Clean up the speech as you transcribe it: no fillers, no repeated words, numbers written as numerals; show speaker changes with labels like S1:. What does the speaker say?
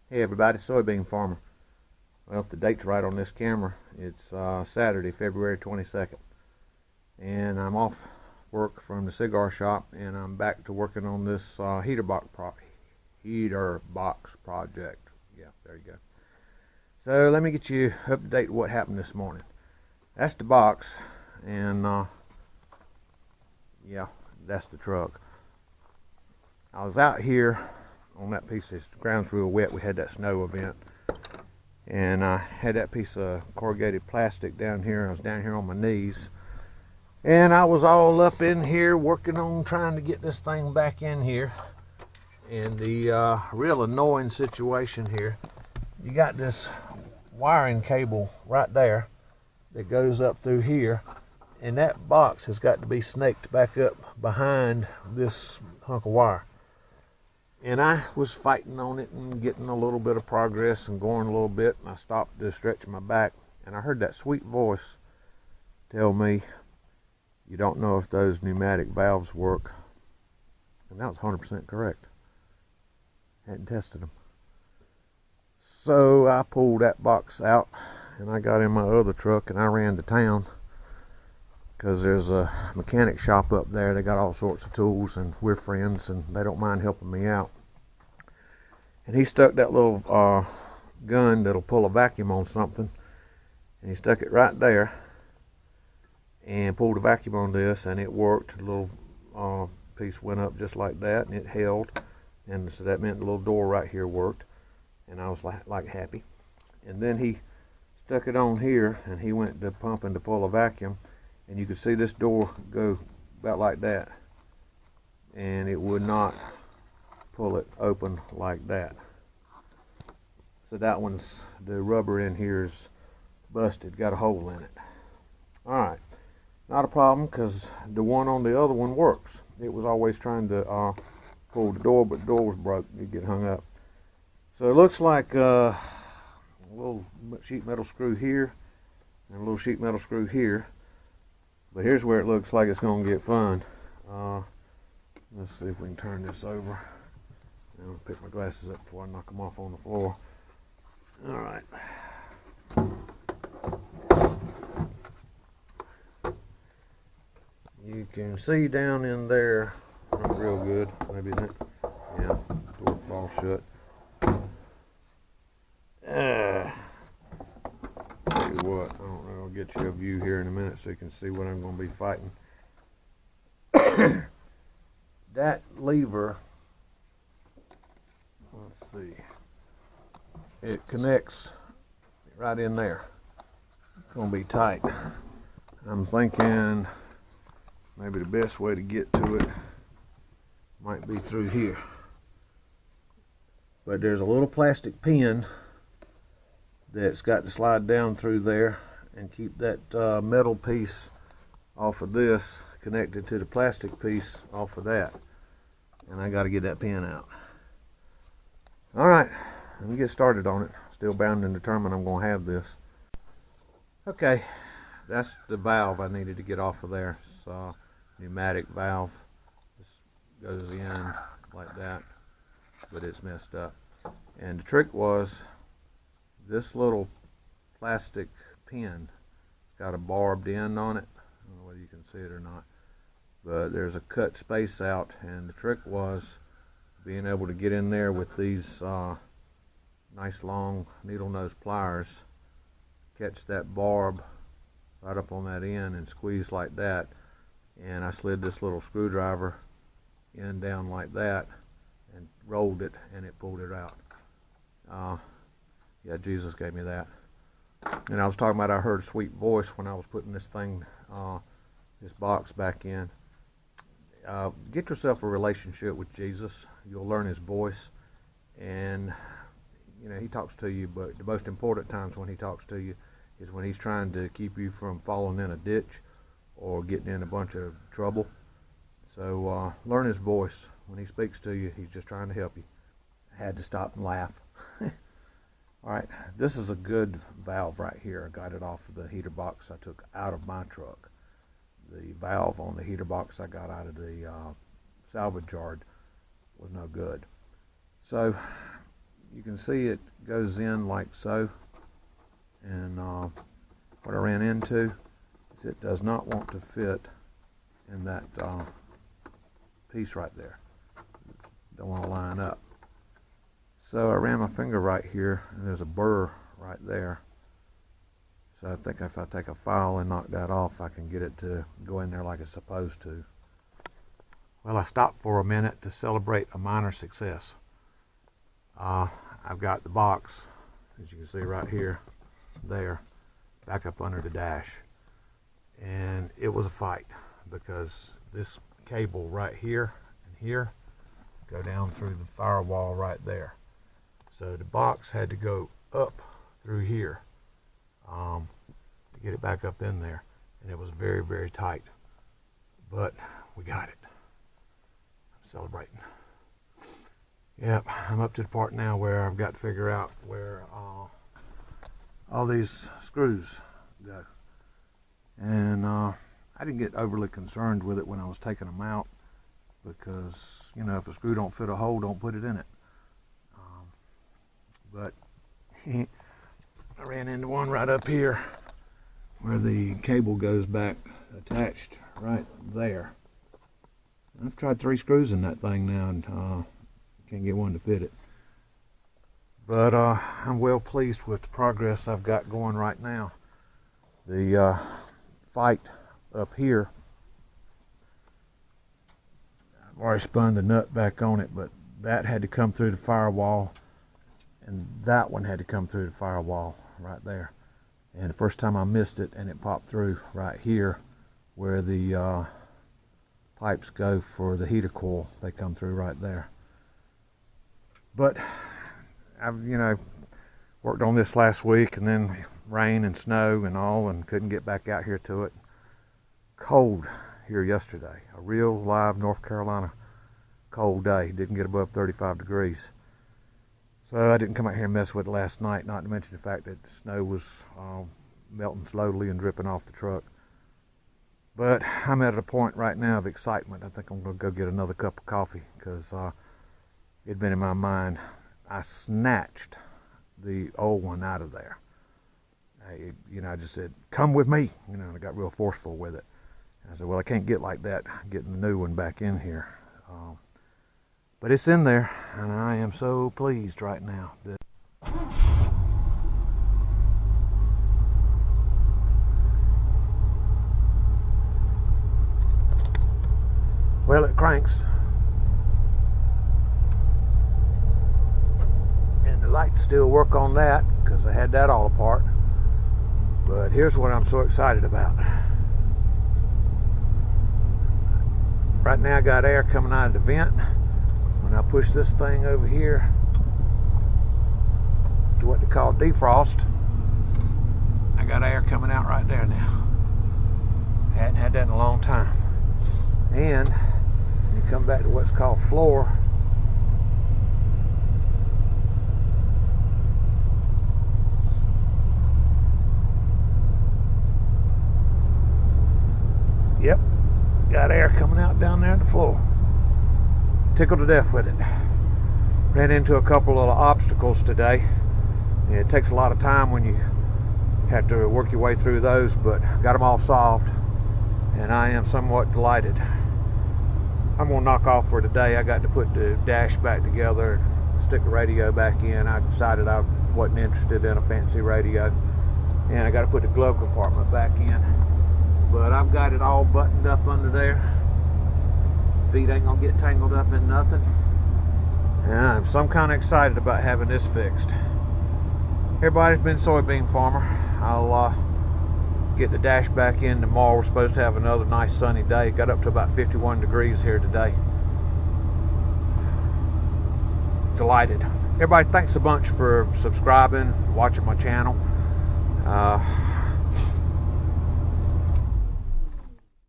S1: Hey everybody, soybean farmer. Well, if the date's right on this camera, it's Saturday, February 22nd. And I'm off work from the cigar shop and I'm back to working on this heater box project. Yeah, there you go. So let me get you up to date with what happened this morning. That's the box, and yeah, that's the truck. I was out here on that piece of the ground's real wet. We had that snow event, and I had that piece of corrugated plastic down here. I was down here on my knees, and I was all up in here working on trying to get this thing back in here. And the real annoying situation here, you got this wiring cable right there that goes up through here, and that box has got to be snaked back up behind this hunk of wire. And I was fighting on it and getting a little bit of progress and going a little bit, and I stopped to stretch my back, and I heard that sweet voice tell me, "You don't know if those pneumatic valves work." And that was 100% correct. Hadn't tested them. So I pulled that box out and I got in my other truck and I ran to town, because there's a mechanic shop up there. They got all sorts of tools and we're friends and they don't mind helping me out. And he stuck that little gun that'll pull a vacuum on something, and he stuck it right there and pulled a vacuum on this, and it worked. The little piece went up just like that and it held, and so that meant the little door right here worked, and I was like happy. And then he stuck it on here and he went to pumping to pull a vacuum, and you could see this door go about like that, and it would not pull it open like that. So that one's, the rubber in here is busted, got a hole in it. Alright, not a problem, because the one on the other one works. It was always trying to pull the door, but the door was broke. You'd get hung up. So it looks like a little sheet metal screw here and a little sheet metal screw here. But here's where it looks like it's going to get fun. Let's see if we can turn this over. I'm going to pick my glasses up before I knock them off on the floor. Alright. You can see down in there, not real good, maybe that, yeah, door falls shut. Tell you what, I don't know, I'll get you a view here in a minute so you can see what I'm going to be fighting. That lever, let's see, it connects right in there. It's going to be tight. I'm thinking maybe the best way to get to it might be through here. But there's a little plastic pin that's got to slide down through there and keep that metal piece off of this connected to the plastic piece off of that. And I got to get that pin out. Alright, let me get started on it. Still bound and determined I'm going to have this. Okay, that's the valve I needed to get off of there. It's a pneumatic valve. This goes in like that, but it's messed up. And the trick was, this little plastic pin got a barbed end on it. I don't know whether you can see it or not, but there's a cut space out, and the trick was being able to get in there with these nice long needle nose pliers, catch that barb right up on that end and squeeze like that. And I slid this little screwdriver in down like that and rolled it, and it pulled it out. Yeah, Jesus gave me that. And I was talking about, I heard a sweet voice when I was putting this thing, this box back in. Get yourself a relationship with Jesus. You'll learn his voice, and you know, he talks to you, but the most important times when he talks to you is when he's trying to keep you from falling in a ditch or getting in a bunch of trouble. So learn his voice. When he speaks to you, he's just trying to help you. I had to stop and laugh. Alright, this is a good valve right here. I got it off of the heater box I took out of my truck. The valve on the heater box I got out of the salvage yard was no good. So you can see it goes in like so, and what I ran into is it does not want to fit in that piece right there. Don't want to line up. So I ran my finger right here, and there's a burr right there. So I think if I take a file and knock that off, I can get it to go in there like it's supposed to. Well, I stopped for a minute to celebrate a minor success. I've got the box, as you can see right here, there, back up under the dash. And it was a fight because this cable right here and here go down through the firewall right there. So the box had to go up through here to get it back up in there, and it was very, very tight, but we got it. I'm celebrating. Yep, I'm up to the part now where I've got to figure out where all these screws go, and I didn't get overly concerned with it when I was taking them out, because, you know, if a screw don't fit a hole, don't put it in it. But I ran into one right up here where the cable goes back attached right there. I've tried 3 screws in that thing now, and can't get one to fit it. But I'm well pleased with the progress I've got going right now. The fight up here, I've already spun the nut back on it, but that had to come through the firewall, and that one had to come through the firewall right there. And the first time I missed it, and it popped through right here where the pipes go for the heater coil. They come through right there. But I've, you know, worked on this last week, and then rain and snow and all, and couldn't get back out here to it. Cold here yesterday, a real live North Carolina cold day. Didn't get above 35 degrees. So I didn't come out here and mess with it last night, not to mention the fact that the snow was melting slowly and dripping off the truck. But I'm at a point right now of excitement. I think I'm going to go get another cup of coffee, because it'd been in my mind. I snatched the old one out of there. I just said, come with me, and I got real forceful with it. And I said, well, I can't get like that, getting the new one back in here. But it's in there, and I am so pleased right now. Well, it cranks. And the lights still work on that, because I had that all apart. But here's what I'm so excited about. Right now I got air coming out of the vent. When I push this thing over here to what they call defrost, I got air coming out right there now. I hadn't had that in a long time. And you come back to what's called floor. Yep, got air coming out down there at the floor. Tickled to death with it. Ran into a couple of obstacles today. It takes a lot of time when you have to work your way through those, but got them all solved, and I am somewhat delighted. I'm going to knock off for today. I got to put the dash back together, stick the radio back in. I decided I wasn't interested in a fancy radio, and I got to put the glove compartment back in. But I've got it all buttoned up under there. Feet ain't gonna get tangled up in nothing. And I'm some kind of excited about having this fixed. Everybody's been soybean farmer. I'll get the dash back in tomorrow. We're supposed to have another nice sunny day. Got up to about 51 degrees here today. Delighted. Everybody, thanks a bunch for subscribing, watching my channel.